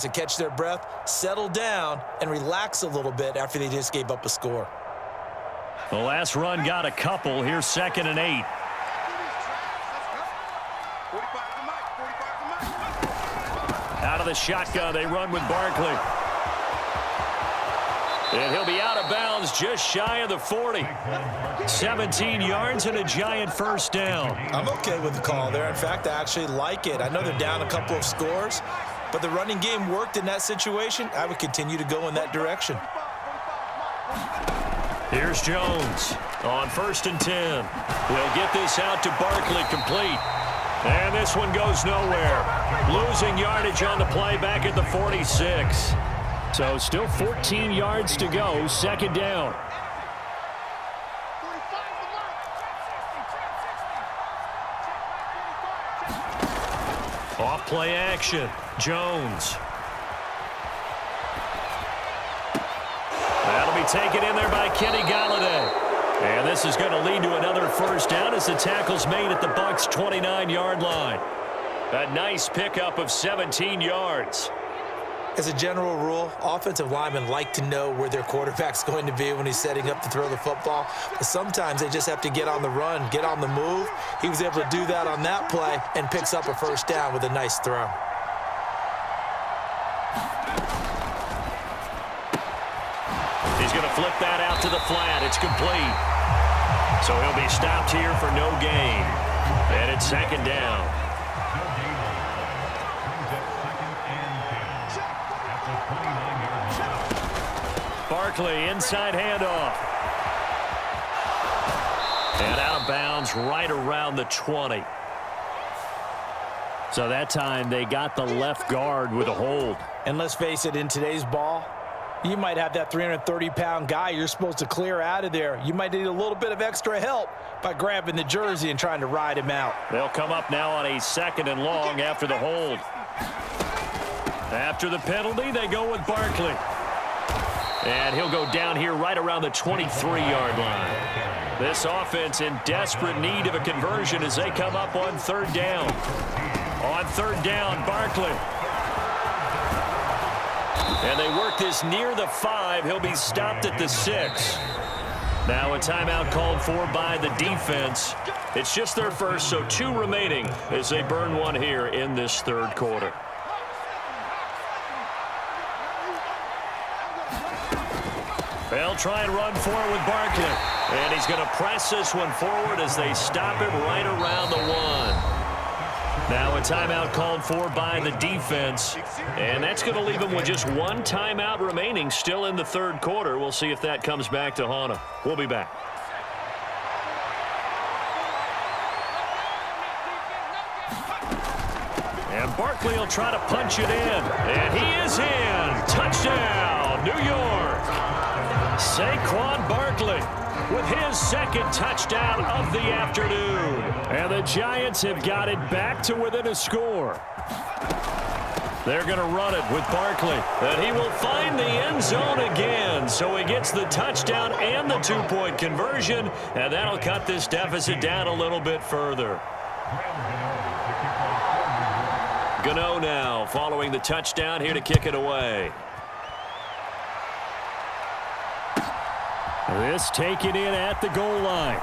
to catch their breath, settle down, and relax a little bit after they just gave up a score. The last run got a couple. Here's 2nd and 8. Out of the shotgun, they run with Barkley. And he'll be out of bounds just shy of the 40. 17 yards and a giant first down. I'm okay with the call there. In fact, I actually like it. I know they're down a couple of scores, but the running game worked in that situation. I would continue to go in that direction. Here's Jones on 1st and 10. He'll get this out to Barkley, complete. And this one goes nowhere. Losing yardage on the play back at the 46. So still 14 yards to go, 2nd down. Off play action. Jones. That'll be taken in there by Kenny Galladay. And this is going to lead to another first down as the tackle's made at the Bucs' 29-yard line. A nice pickup of 17 yards. As a general rule, offensive linemen like to know where their quarterback's going to be when he's setting up to throw the football. But sometimes they just have to get on the run, get on the move. He was able to do that on that play and picks up a first down with a nice throw. He's going to flip that out to the flat. It's complete. So he'll be stopped here for no gain. And it's 2nd down. Barkley, inside handoff. And out of bounds right around the 20. So that time they got the left guard with a hold. And let's face it, in today's ball, you might have that 330-pound guy you're supposed to clear out of there. You might need a little bit of extra help by grabbing the jersey and trying to ride him out. They'll come up now on a 2nd and long after the hold. After the penalty, they go with Barkley. And he'll go down here right around the 23-yard line. This offense in desperate need of a conversion as they come up on 3rd down. On 3rd down, Barkley. And they work this near the 5. He'll be stopped at the 6. Now a timeout called for by the defense. It's just their first, so 2 remaining as they burn one here in this 3rd quarter. They'll try and run forward with Barkley. And he's going to press this one forward as they stop him right around the 1. Now a timeout called for by the defense. And that's going to leave him with just 1 timeout remaining still in the 3rd quarter. We'll see if that comes back to haunt him. We'll be back. And Barkley will try to punch it in. And he is in. Touchdown, New York. Saquon Barkley with his 2nd touchdown of the afternoon. And the Giants have got it back to within a score. They're going to run it with Barkley. And he will find the end zone again. So he gets the touchdown and the 2-point conversion. And that'll cut this deficit down a little bit further. Gano now following the touchdown here to kick it away. This taken in at the goal line.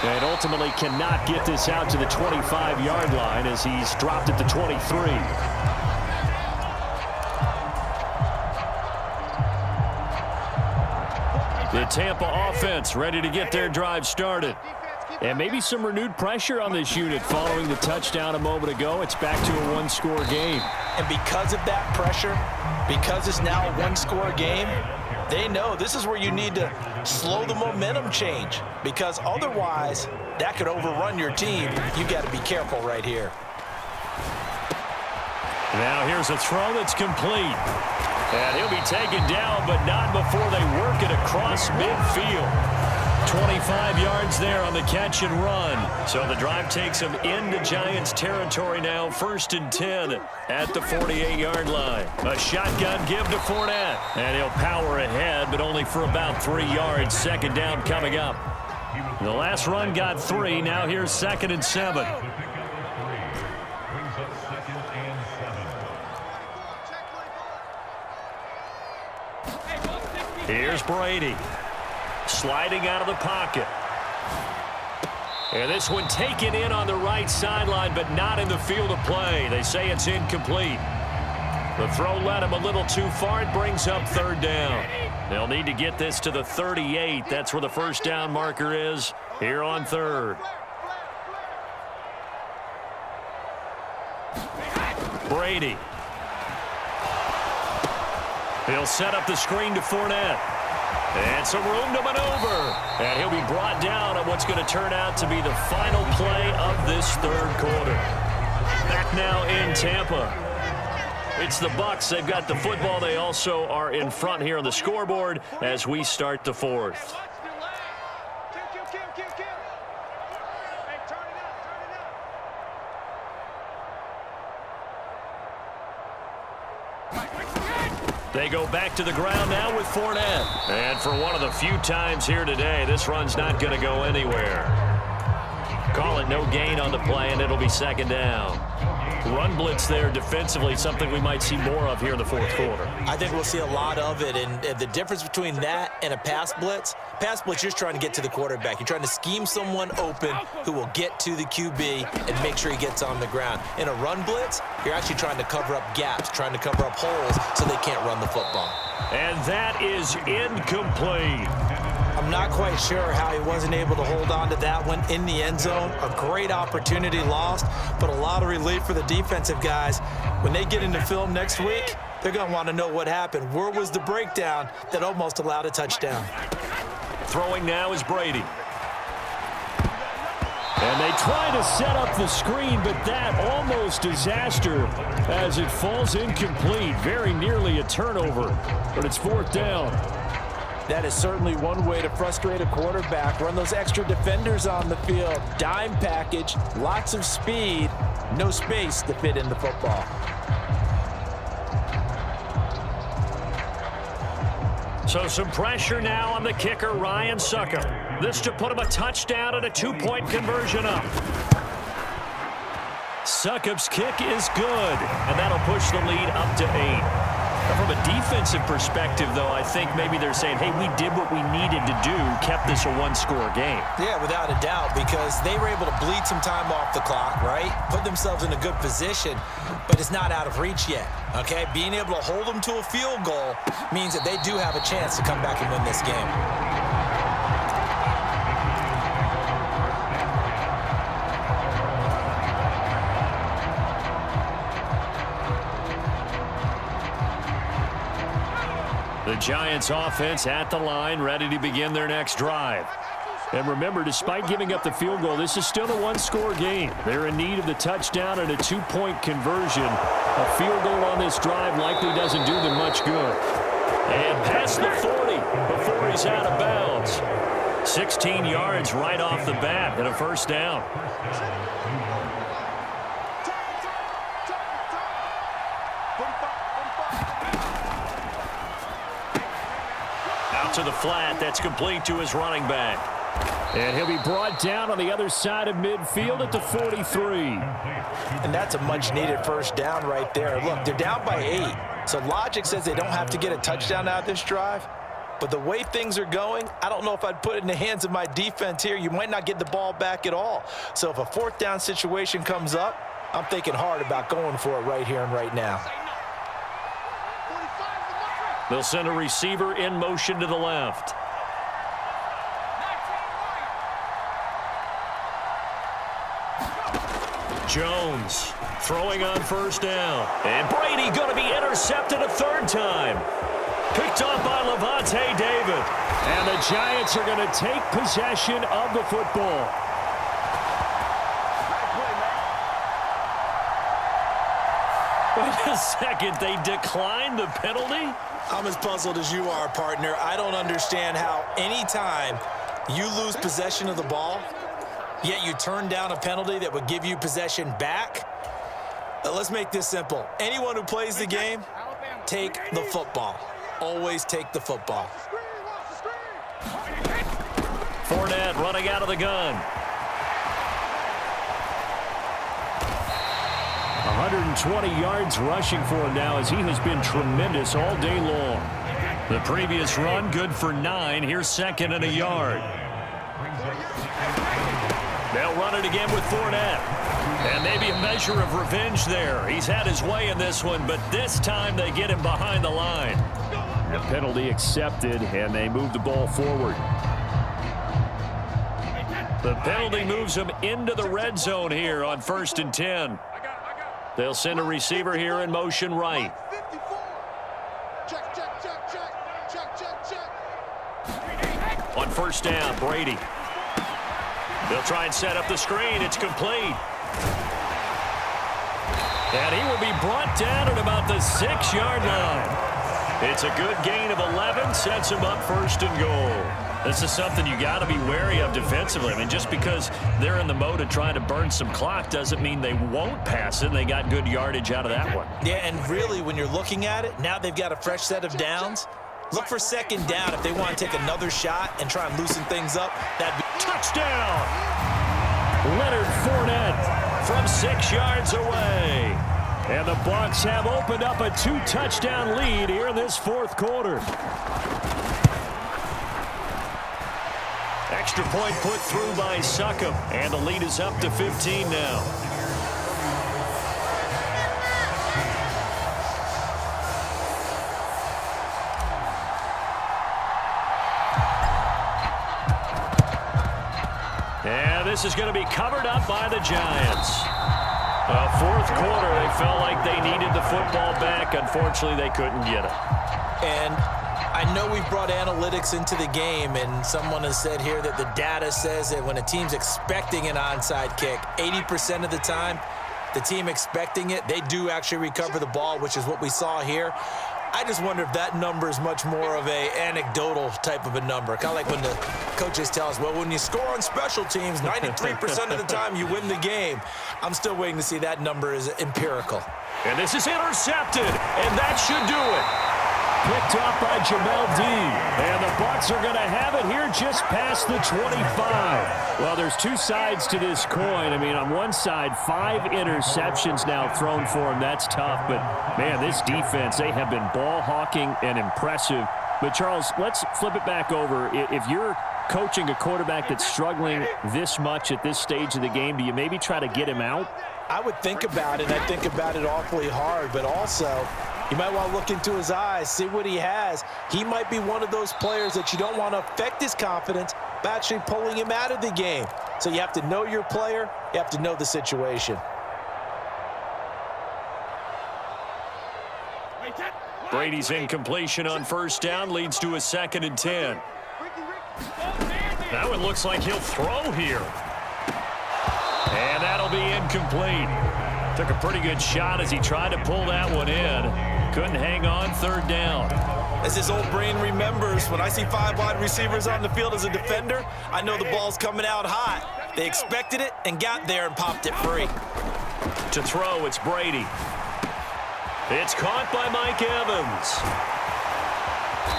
And ultimately cannot get this out to the 25-yard line as he's dropped at the 23. The Tampa offense ready to get their drive started. And maybe some renewed pressure on this unit following the touchdown a moment ago. It's back to a 1-score game. And because of that pressure, because it's now a 1-score game, they know this is where you need to slow the momentum change, because otherwise that could overrun your team. You got to be careful right here. Now here's a throw that's complete. And he'll be taken down, but not before they work it across midfield. 25 yards there on the catch and run. So the drive takes him into Giants territory now. 1st and 10 at the 48-yard line. A shotgun give to Fournette. And he'll power ahead, but only for about 3 yards. 2nd down coming up. The last run got 3. Now here's 2nd and 7. Here's Brady. Sliding out of the pocket. And this one taken in on the right sideline, but not in the field of play. They say it's incomplete. The throw led him a little too far. It brings up third down. They'll need to get this to the 38. That's where the first down marker is here on third. Brady. He'll set up the screen to Fournette. And some room to maneuver. And he'll be brought down on what's going to turn out to be the final play of this third quarter. Back now in Tampa. It's the Bucs. They've got the football. They also are in front here on the scoreboard as we start the fourth. They go back to the ground now with Fournette. And for one of the few times here today, this run's not going to go anywhere. Call it no gain on the play, and it'll be second down. Run blitz there defensively, something we might see more of here in the fourth quarter. I think we'll see a lot of it, and the difference between that and a pass blitz, you're just trying to get to the quarterback. You're trying to scheme someone open who will get to the QB and make sure he gets on the ground. In a run blitz, you're actually trying to cover up gaps, trying to cover up holes so they can't run the football. And that is incomplete. I'm not quite sure how he wasn't able to hold on to that one in the end zone. A great opportunity lost, but a lot of relief for the defensive guys. When they get into film next week, they're going to want to know what happened. Where was the breakdown that almost allowed a touchdown? Throwing now is Brady. And they try to set up the screen, but that almost disaster as it falls incomplete. Very nearly a turnover, but it's fourth down. That is certainly one way to frustrate a quarterback. Run those extra defenders on the field. Dime package, lots of speed, no space to fit in the football. So some pressure now on the kicker, Ryan Succop. This to put him a touchdown and a two-point conversion up. Succop's kick is good, and that'll push the lead up to 8. From a defensive perspective, though, I think maybe they're saying, hey, we did what we needed to do, kept this a one-score game. Yeah, without a doubt, because they were able to bleed some time off the clock, right? Put themselves in a good position, but it's not out of reach yet, okay? Being able to hold them to a field goal means that they do have a chance to come back and win this game. The Giants offense at the line, ready to begin their next drive. And remember, despite giving up the field goal, this is still a one-score game. They're in need of the touchdown and a two-point conversion. A field goal on this drive likely doesn't do them much good. And past the 40 before he's out of bounds. 16 yards right off the bat and a first down. To the flat, that's complete to his running back. And he'll be brought down on the other side of midfield at the 43. And that's a much-needed first down right there. Look, they're down by 8, so logic says they don't have to get a touchdown out of this drive. But the way things are going, I don't know if I'd put it in the hands of my defense here. You might not get the ball back at all. So if a fourth down situation comes up, I'm thinking hard about going for it right here and right now. They'll send a receiver in motion to the left. Jones throwing on first down. And Brady going to be intercepted a third time. Picked off by Levante David. And the Giants are going to take possession of the football. Wait a second, they declined the penalty? I'm as puzzled as you are, partner. I don't understand how any time you lose possession of the ball, yet you turn down a penalty that would give you possession back. Let's make this simple. Anyone who plays the game, take the football. Always take the football. Fournette running out of the gun. 120 yards rushing for him now as he has been tremendous all day long. The previous run, good for 9. Here's 2nd and a yard. They'll run it again with Fournette. And maybe a measure of revenge there. He's had his way in this one, but this time they get him behind the line. The penalty accepted, and they move the ball forward. The penalty moves them into the red zone here on 1st and 10. They'll send a receiver here in motion right. On 1st down, Brady. They'll try and set up the screen. It's complete. And he will be brought down at about the 6-yard line. It's a good gain of 11, sets him up 1st and goal. This is something you got to be wary of defensively. I mean, just because they're in the mode of trying to burn some clock doesn't mean they won't pass it. They got good yardage out of that one. Yeah, and really, when you're looking at it, now they've got a fresh set of downs. Look for 2nd down if they want to take another shot and try and loosen things up. That'd be touchdown. Leonard Fournette from 6 yards away. And the Bucs have opened up a 2-touchdown lead here in this 4th quarter. Extra point put through by Succop, and the lead is up to 15 now. And this is going to be covered up by the Giants. 4th quarter, they felt like they needed the football back. Unfortunately, they couldn't get it. And I know we've brought analytics into the game, and someone has said here that the data says that when a team's expecting an onside kick, 80% of the time, the team expecting it, they do actually recover the ball, which is what we saw here. I just wonder if that number is much more of a anecdotal type of a number. Kind of like when the coaches tell us, well, when you score on special teams, 93% of the time you win the game. I'm still waiting to see that number is empirical. And this is intercepted, and that should do it. Picked off by Jamel Dean. And the Bucs are going to have it here just past the 25. Well, there's two sides to this coin. I mean, on one side, 5 interceptions now thrown for him. That's tough. But, man, this defense, they have been ball hawking and impressive. But, Charles, let's flip it back over. If you're coaching a quarterback that's struggling this much at this stage of the game, do you maybe try to get him out? I would think about it. I think about it awfully hard. But also, you might want to look into his eyes, see what he has. He might be one of those players that you don't want to affect his confidence by actually pulling him out of the game. So you have to know your player. You have to know the situation. Brady's incompletion on first down leads to a 2nd and 10. That one looks like he'll throw here. And that'll be incomplete. Took a pretty good shot as he tried to pull that one in. Couldn't hang on, 3rd down. As his old brain remembers, when I see 5 wide receivers on the field as a defender, I know the ball's coming out hot. They expected it and got there and popped it free. To throw, it's Brady. It's caught by Mike Evans.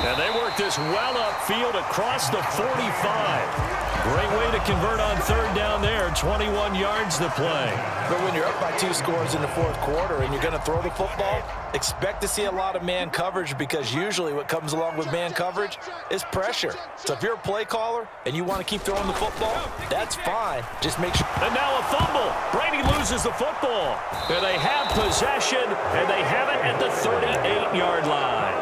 And they work this well upfield across the 45. Great way to convert on 3rd down there. 21 yards to play. But when you're up by 2 scores in the 4th quarter and you're going to throw the football, expect to see a lot of man coverage, because usually what comes along with man coverage is pressure. So if you're a play caller and you want to keep throwing the football, that's fine. Just make sure. And now a fumble. Brady loses the football. And they have possession, and they have it at the 38-yard line.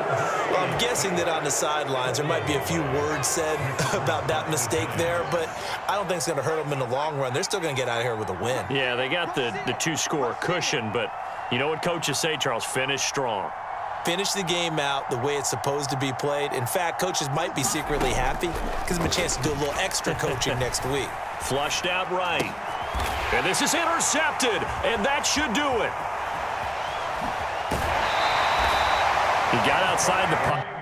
Well, I'm guessing that on the sidelines there might be a few words said about that mistake there, but I don't think it's going to hurt them in the long run. They're still going to get out of here with a win. Yeah, they got the 2-score cushion, but you know what coaches say, Charles? Finish strong. Finish the game out the way it's supposed to be played. In fact, coaches might be secretly happy because them a chance to do a little extra coaching next week. Flushed out right. And this is intercepted, and that should do it. He got outside the pocket.